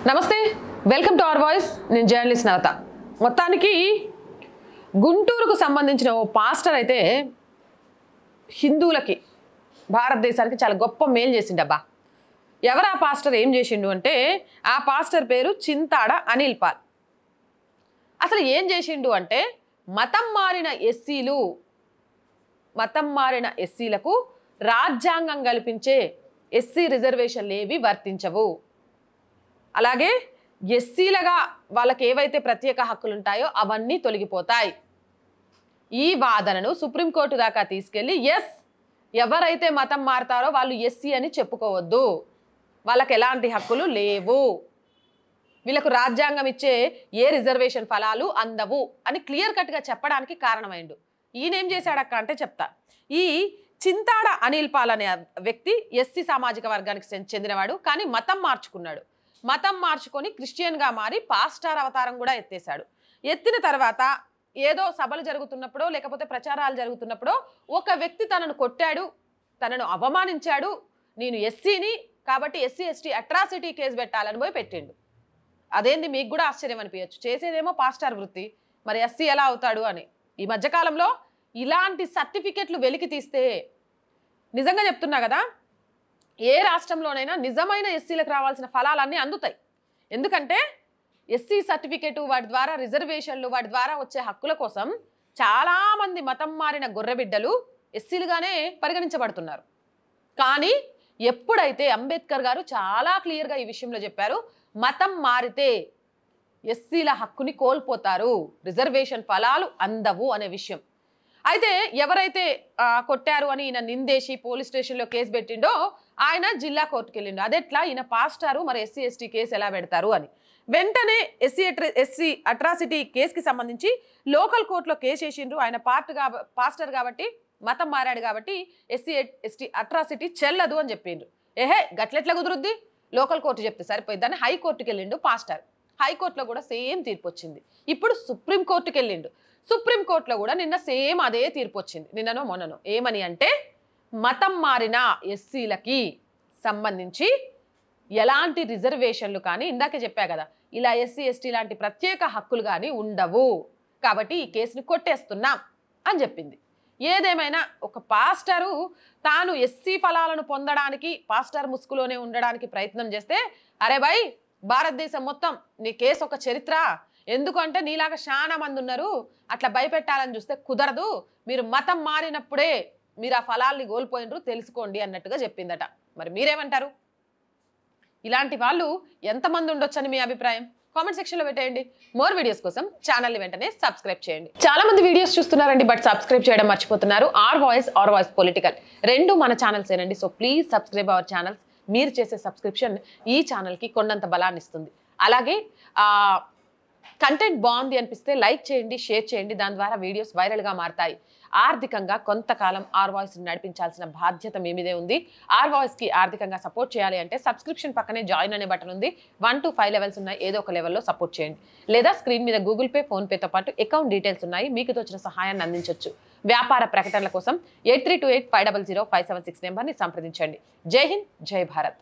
నమస్తే, welcome to our voice. నేను journalist నవత. మొత్తానికి గుంటూరుకు సంబంధించిన ఓ పాస్టర్ అయితే హిందువులకి, భారతదేశానికి చాలా గొప్ప మేలు చేసిండబ్బా. ఎవరు ఆ పాస్టర్, ఏం చేసిండు అంటే, ఆ పాస్టర్ పేరు చింతాడ అనిల్ పాల్. అసలు ఏం చేసిండు అంటే, మతం మారిన ఎస్సీలకు రాజ్యాంగం కల్పించే ఎస్సీ రిజర్వేషన్లు ఏవి వర్తించవు. అలాగే ఎస్సీలుగా వాళ్ళకి ఏవైతే ప్రత్యేక హక్కులు ఉంటాయో అవన్నీ తొలగిపోతాయి. ఈ వాదనను సుప్రీంకోర్టు దాకా తీసుకెళ్లి ఎవరైతే మతం మారతారో వాళ్ళు ఎస్సీ అని చెప్పుకోవద్దు, వాళ్ళకి ఎలాంటి హక్కులు లేవు, వీళ్ళకు రాజ్యాంగం ఇచ్చే ఏ రిజర్వేషన్ ఫలాలు అందవు అని క్లియర్ కట్గా చెప్పడానికి కారణమైండు. ఈయనేం చేశాడక్క అంటే చెప్తా. ఈ చింతాడ అనిల్ పాల్ అనే వ్యక్తి ఎస్సీ సామాజిక వర్గానికి చెందినవాడు, కానీ మతం మార్చుకున్నాడు. మతం మార్చుకొని క్రిస్టియన్గా మారి పాస్టర్ అవతారం కూడా ఎత్తేశాడు. ఎత్తిన తర్వాత ఏదో సభలు జరుగుతున్నప్పుడో లేకపోతే ప్రచారాలు జరుగుతున్నప్పుడో ఒక వ్యక్తి తనను కొట్టాడు, తనను అవమానించాడు, నేను ఎస్సీని కాబట్టి ఎస్సీ ఎస్టీ అట్రాసిటీ కేసు పెట్టాలని పోయి పెట్టిండు. అదేంది, మీకు కూడా ఆశ్చర్యం అనిపించచ్చు, చేసేదేమో పాస్టర్ వృత్తి, మరి ఎస్సీ ఎలా అవుతాడు అని. ఈ మధ్యకాలంలో ఇలాంటి సర్టిఫికెట్లు వెలికి తీస్తే, నిజంగా చెప్తున్నా కదా, ఏ రాష్ట్రంలోనైనా నిజమైన ఎస్సీలకు రావాల్సిన ఫలాలన్నీ అందుతాయి. ఎందుకంటే ఎస్సీ సర్టిఫికేట్, వాటి ద్వారా రిజర్వేషన్లు, వాటి ద్వారా వచ్చే హక్కుల కోసం చాలామంది మతం మారిన గొర్రెబిడ్డలు ఎస్సీలుగానే పరిగణించబడుతున్నారు. కానీ ఎప్పుడైతే అంబేద్కర్ గారు చాలా క్లియర్గా ఈ విషయంలో చెప్పారు, మతం మారితే ఎస్సీల హక్కుని కోల్పోతారు, రిజర్వేషన్ ఫలాలు అందవు అనే విషయం. అయితే ఎవరైతే కొట్టారు అని ఈయన నిందేసి పోలీస్ స్టేషన్లో కేసు పెట్టిండో ఆయన జిల్లా కోర్టుకు వెళ్ళిండు. అదెట్లా, ఈయన పాస్టారు, మరి ఎస్సీ ఎస్టీ కేసు ఎలా పెడతారు అని వెంటనే ఎస్సీ అట్రాసిటీ కేసుకి సంబంధించి లోకల్ కోర్టులో కేసు వేసిండ్రు. ఆయన పాస్టర్ కాబట్టి, మతం మారాడు కాబట్టి ఎస్సీ ఎస్టీ అట్రాసిటీ చెల్లదు అని చెప్పిండ్రు. గట్లెట్లా కుదురుద్ది, లోకల్ కోర్టు చెప్తే సరిపోయింది అని హైకోర్టుకి వెళ్ళిండు పాస్టర్. హైకోర్టులో కూడా సేమ్ తీర్పు వచ్చింది. ఇప్పుడు సుప్రీంకోర్టుకి వెళ్ళిండు. సుప్రీంకోర్టులో కూడా నిన్న సేమ్ అదే తీర్పు వచ్చింది, నిన్ననో మొన్ననో. ఏమని అంటే, మతం మారిన ఎస్సీలకి సంబంధించి ఎలాంటి రిజర్వేషన్లు కానీ, ఇందాకే చెప్పా కదా, ఇలా ఎస్సీ ఎస్టీ లాంటి ప్రత్యేక హక్కులు కానీ ఉండవు, కాబట్టి ఈ కేసుని కొట్టేస్తున్నాం అని చెప్పింది. ఏదేమైనా ఒక పాస్టరు తాను ఎస్సీ ఫలాలను పొందడానికి పాస్టర్ ముసుగులోనే ఉండడానికి ప్రయత్నం చేస్తే, అరే భయ్, భారతదేశం మొత్తం నీ కేసు ఒక చరిత్ర, ఎందుకంటే నీలాగా చాలా మంది ఉన్నారు, అట్లా భయపెట్టాలని చూస్తే కుదరదు, మీరు మతం మారినప్పుడే మీరు ఆ ఫలాల్ని కోల్పోయినరు తెలుసుకోండి అన్నట్టుగా చెప్పిందట. మరి మీరేమంటారు? ఇలాంటి వాళ్ళు ఎంతమంది ఉండొచ్చని మీ అభిప్రాయం కామెంట్ సెక్షన్లో పెట్టేయండి. మోర్ వీడియోస్ కోసం ఛానల్ని వెంటనే సబ్స్క్రైబ్ చేయండి. చాలా మంది వీడియోస్ చూస్తున్నారండి, బట్ సబ్స్క్రైబ్ చేయడం మర్చిపోతున్నారు. ఆర్ వాయిస్ పొలిటికల్ రెండు మన ఛానల్స్ ఏనండి. So please subscribe our channels. మీరు చేసే సబ్స్క్రిప్షన్ ఈ ఛానల్కి కొండంత బలాన్ని ఇస్తుంది. అలాగే కంటెంట్ బాగుంది అనిపిస్తే లైక్ చేయండి, షేర్ చేయండి, దాని ద్వారా వీడియోస్ వైరల్గా మారతాయి. ఆర్థికంగా కొంతకాలం ఆర్ వాయిస్ని నడిపించాల్సిన బాధ్యత మీ మీదే ఉంది. ఆర్ వాయిస్కి ఆర్థికంగా సపోర్ట్ చేయాలి అంటే సబ్స్క్రిప్షన్ పక్కనే జాయిన్ అనే బటన్ ఉంది. 1 to 5 లెవెల్స్ ఉన్నాయి, ఏదో ఒక లెవెల్లో సపోర్ట్ చేయండి. లేదా స్క్రీన్ మీద గూగుల్ పే, ఫోన్పేతో పాటు అకౌంట్ డీటెయిల్స్ ఉన్నాయి, మీకు తోచిన సహాయాన్ని అందించవచ్చు. వ్యాపార ప్రకటనల కోసం 8328500576 నెంబర్ని సంప్రదించండి. జై హింద్, జై భారత్.